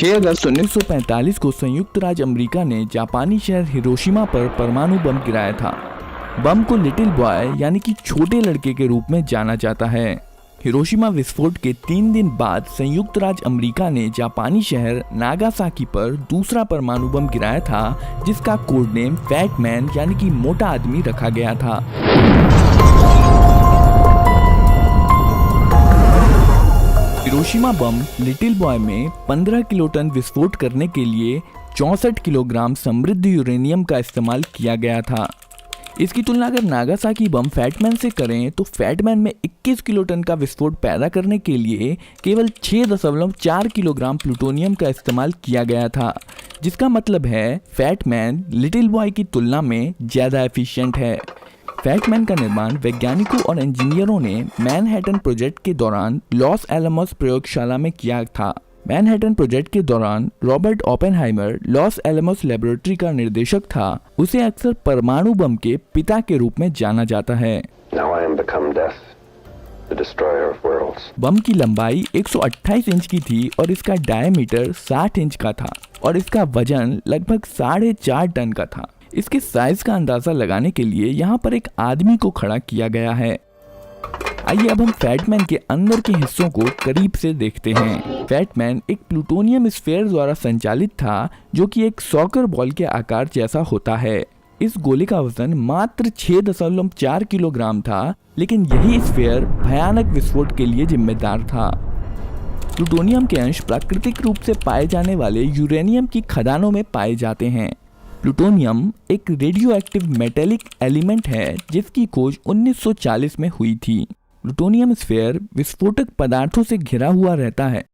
6 अगस्त 1945 को संयुक्त राज्य अमेरिका ने जापानी शहर हिरोशिमा पर परमाणु बम गिराया था। बम को लिटिल बॉय यानी कि छोटे लड़के के रूप में जाना जाता है। हिरोशिमा विस्फोट के 3 दिन बाद संयुक्त राज्य अमेरिका ने जापानी शहर नागासाकी पर दूसरा परमाणु बम गिराया था, जिसका कोड नेम फैट मैन यानी कि मोटा आदमी रखा गया था। हिरोशिमा बम लिटिल बॉय में 15 किलोटन विस्फोट करने के लिए 64 किलोग्राम समृद्ध यूरेनियम का इस्तेमाल किया गया था। इसकी तुलना अगर नागासाकी बम फैटमैन से करें तो फैटमैन में 21 किलोटन का विस्फोट पैदा करने के लिए केवल 6.4 किलोग्राम प्लूटोनियम का इस्तेमाल किया गया था, जिसका मतलब है फैटमैन लिटिल बॉय की तुलना में ज़्यादा एफिशिएंट है। फैटमैन का निर्माण वैज्ञानिकों और इंजीनियरों ने मैनहट्टन प्रोजेक्ट के दौरान लॉस एलमोस प्रयोगशाला में किया था। मैनहट्टन प्रोजेक्ट के दौरान Robert Oppenheimer loss Alamos laboratory का निर्देशक था। उसे अक्सर परमाणु बम के पिता के रूप में जाना जाता है। बम की लंबाई 128 इंच की थी और इसका डायमीटर 60 इंच का था और इसका वजन लगभग 4.5 टन का था। इसके साइज का अंदाजा लगाने के लिए यहाँ पर एक आदमी को खड़ा किया गया है। आइए अब हम फैटमैन के अंदर के हिस्सों को करीब से देखते हैं। फैटमैन एक प्लूटोनियम स्फीयर द्वारा संचालित था, जो कि एक सॉकर बॉल के आकार जैसा होता है। इस गोले का वजन मात्र 6.4 किलोग्राम था, लेकिन यही स्फीयर भयानक विस्फोट के लिए जिम्मेदार था। प्लूटोनियम के अंश प्राकृतिक रूप से पाए जाने वाले यूरेनियम की खदानों में पाए जाते हैं। प्लूटोनियम एक रेडियो एक्टिव मेटेलिक एलिमेंट है, जिसकी खोज 1940 में हुई थी। प्लूटोनियम स्फीयर विस्फोटक पदार्थों से घिरा हुआ रहता है।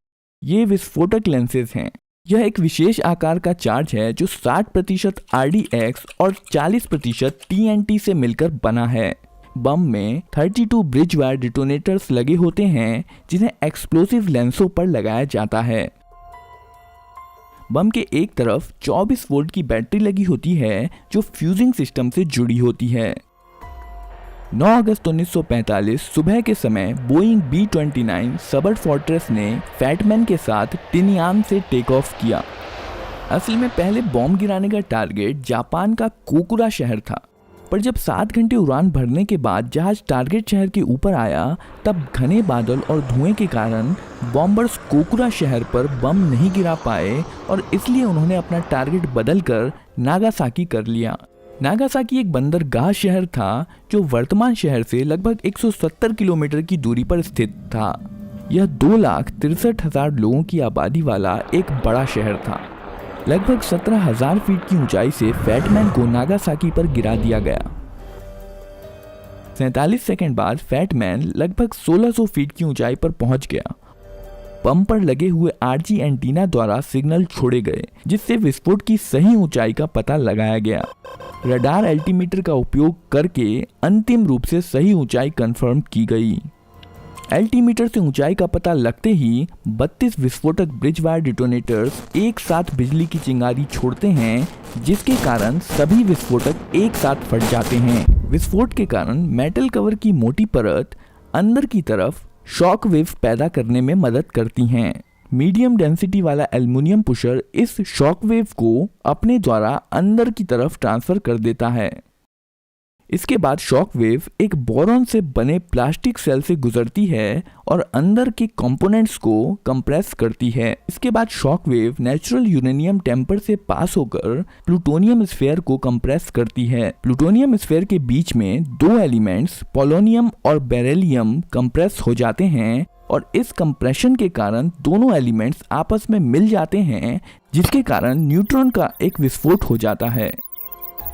ये विस्फोटक लेंसेज हैं। यह एक विशेष आकार का चार्ज है जो 60% RDX और 40% TNT से मिलकर बना है। बम में 32 ब्रिज वायर डिटोनेटर्स लगे होते हैं, जिन्हें एक्सप्लोसिव लेंसों पर लगाया जाता है। बम के एक तरफ 24 वोल्ट की बैटरी लगी होती है, जो फ्यूजिंग सिस्टम से जुड़ी होती है। 9 अगस्त 1945 सुबह के समय बोइंग B-29 सबर्ट फोर्ट्रेस ने फैटमैन के साथ टिनयान से टेक ऑफ किया। असल में पहले बॉम्ब गिराने का टारगेट जापान का कोकुरा शहर था, पर जब 7 घंटे उड़ान भरने के बाद जहाज टारगेट शहर के ऊपर आया, तब घने बादल और धुएं के कारण बॉम्बर्स कोकुरा शहर पर बम नहीं गिरा पाए और इसलिए उन्होंने अपना टारगेट बदलकर नागासाकी कर लिया। नागासाकी एक बंदरगाह शहर था, जो वर्तमान शहर से लगभग 170 किलोमीटर की दूरी पर स्थित था। यह 2,63,000 लोगों की आबादी वाला एक बड़ा शहर था। लगभग 17,000 फीट की ऊंचाई से फैटमैन को नागासाकी पर गिरा दिया गया। 47 सेकंड बाद फैटमैन लगभग 1600 फीट की ऊंचाई पर पहुंच गया। बम पर लगे हुए RG एंटीना द्वारा सिग्नल छोड़े गए, जिससे विस्फोट की सही ऊंचाई का पता लगाया गया। रडार एल्टीमीटर का उपयोग करके अंतिम रूप से सही ऊंचाई कंफर्म की गई। एल्टीमीटर से ऊंचाई का पता लगते ही 32 विस्फोटक ब्रिज वायर डिटोनेटर्स एक साथ बिजली की चिंगारी छोड़ते हैं, जिसके कारण सभी विस्फोटक एक साथ फट जाते हैं। विस्फोट के कारण मेटल कवर की मोटी परत अंदर की तरफ शॉक वेव पैदा करने में मदद करती हैं। मीडियम डेंसिटी वाला एल्युमिनियम पुशर इस शॉक वेव को अपने द्वारा अंदर की तरफ ट्रांसफर कर देता है। इसके बाद शॉक वेव एक बोरॉन से बने प्लास्टिक सेल से गुजरती है और अंदर के कंपोनेंट्स को कंप्रेस करती है। इसके बाद shock wave natural uranium tamper से पास होकर प्लूटोनियम स्फीयर को कंप्रेस करती है। प्लूटोनियम स्फीयर के बीच में 2 एलिमेंट्स पोलोनियम और बेरिलियम कंप्रेस हो जाते हैं और इस कंप्रेशन के कारण दोनों एलिमेंट्स आपस में मिल जाते हैं, जिसके कारण न्यूट्रॉन का एक विस्फोट हो जाता है।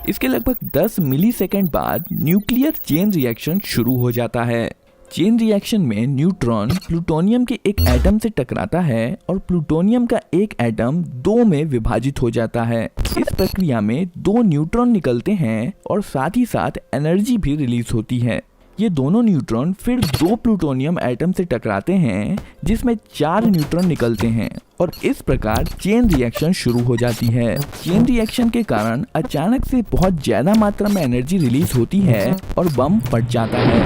इसके लगभग 10 मिलीसेकंड बाद न्यूक्लियर चेन रिएक्शन शुरू हो जाता है। चेन रिएक्शन में न्यूट्रॉन प्लूटोनियम के एक एटम से टकराता है और प्लूटोनियम का एक एटम 2 में विभाजित हो जाता है। इस प्रक्रिया में 2 न्यूट्रॉन निकलते हैं और साथ ही साथ एनर्जी भी रिलीज होती है। ये दोनों न्यूट्रॉन फिर 2 प्लूटोनियम एटम से टकराते हैं, जिसमें 4 न्यूट्रॉन निकलते हैं और इस प्रकार चेन रिएक्शन शुरू हो जाती है। चेन रिएक्शन के कारण अचानक से बहुत ज्यादा मात्रा में एनर्जी रिलीज होती है और बम फट जाता है।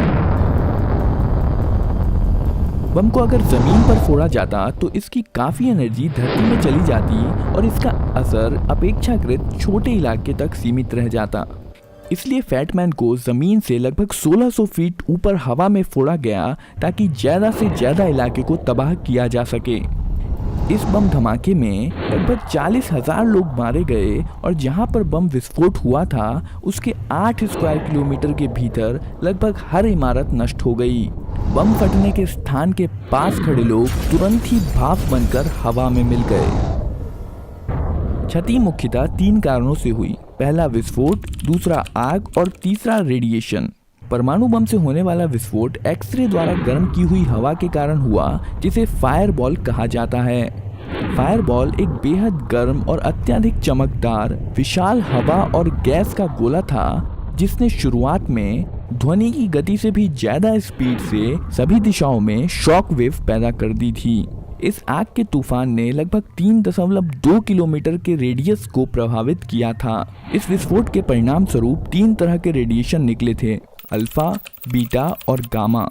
बम को अगर जमीन पर फोड़ा जाता तो इसकी काफी एनर्जी धरती में चली जाती और इसका असर अपेक्षाकृत छोटे इलाके तक सीमित रह जाता। इसलिए फैटमैन को जमीन से लगभग 1600 फीट ऊपर हवा में फोड़ा गया ताकि ज्यादा से ज्यादा इलाके को तबाह किया जा सके। इस बम धमाके में लगभग 40,000 लोग मारे गए और जहां पर बम विस्फोट हुआ था उसके 8 स्क्वायर किलोमीटर के भीतर लगभग हर इमारत नष्ट हो गई। बम फटने के स्थान के पास खड़े लोग तुरंत ही भाप बनकर हवा में मिल गए। क्षति मुख्यतः 3 कारणों से हुई। पहला विस्फोट, दूसरा आग और तीसरा रेडिएशन। परमाणु बम से होने वाला विस्फोट एक्सरे द्वारा गर्म की हुई हवा के कारण हुआ, जिसे फायरबॉल कहा जाता है। फायरबॉल एक बेहद गर्म और अत्यधिक चमकदार विशाल हवा और गैस का गोला था जिसने शुरुआत में ध्वनि की गति से भी ज्यादा स्पीड से सभी दिशाओं में शॉक वेव पैदा कर दी थी। इस आग के तूफान ने लगभग 3.2 किलोमीटर के रेडियस को प्रभावित किया था। इस विस्फोट के परिणाम स्वरूप 3 तरह के रेडिएशन निकले थे, अल्फा, बीटा और गामा।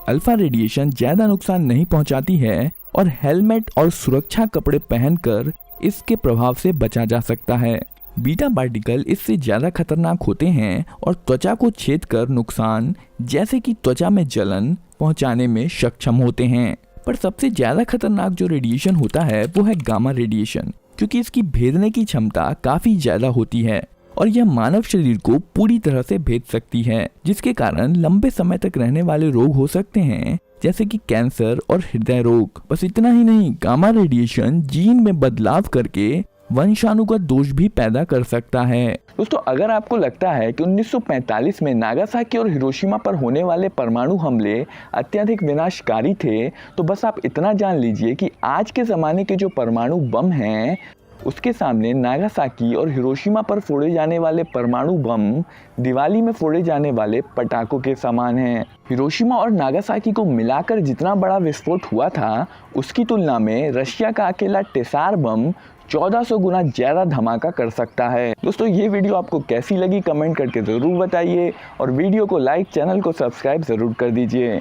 अल्फा रेडिएशन ज्यादा नुकसान नहीं पहुंचाती है और हेलमेट और सुरक्षा कपड़े पहनकर इसके प्रभाव से बचा जा सकता है। बीटा पार्टिकल इससे ज्यादा खतरनाक होते हैं और त्वचा को छेद कर नुकसान जैसे कि त्वचा में जलन पहुंचाने में सक्षम होते हैं। पर सबसे ज्यादा खतरनाक जो रेडिएशन होता है वो है गामा रेडिएशन, क्योंकि इसकी भेदने की क्षमता काफी ज्यादा होती है और यह मानव शरीर को पूरी तरह से भेद सकती है, जिसके कारण लंबे समय तक रहने वाले रोग हो सकते हैं जैसे कि कैंसर और हृदय रोग। बस इतना ही नहीं, गामा रेडिएशन जीन में बदलाव करके वंशानुगत दोष भी पैदा कर सकता है। दोस्तों, अगर आपको लगता है कि 1945 में नागासाकी और हिरोशिमा पर होने वाले परमाणु हमले अत्यधिक विनाशकारी थे, तो बस आप इतना जान लीजिए कि आज के ज़माने के जो परमाणु बम हैं उसके सामने नागासाकी और हिरोशिमा पर फोड़े जाने वाले परमाणु बम दिवाली में फोड़े जाने वाले पटाखों के समान हैं। हिरोशिमा और नागासाकी को मिलाकर जितना बड़ा विस्फोट हुआ था उसकी तुलना में रशिया का अकेला टेसार बम 1400 गुना ज्यादा धमाका कर सकता है। दोस्तों, ये वीडियो आपको कैसी लगी कमेंट करके ज़रूर बताइए और वीडियो को लाइक, चैनल को सब्सक्राइब ज़रूर कर दीजिए।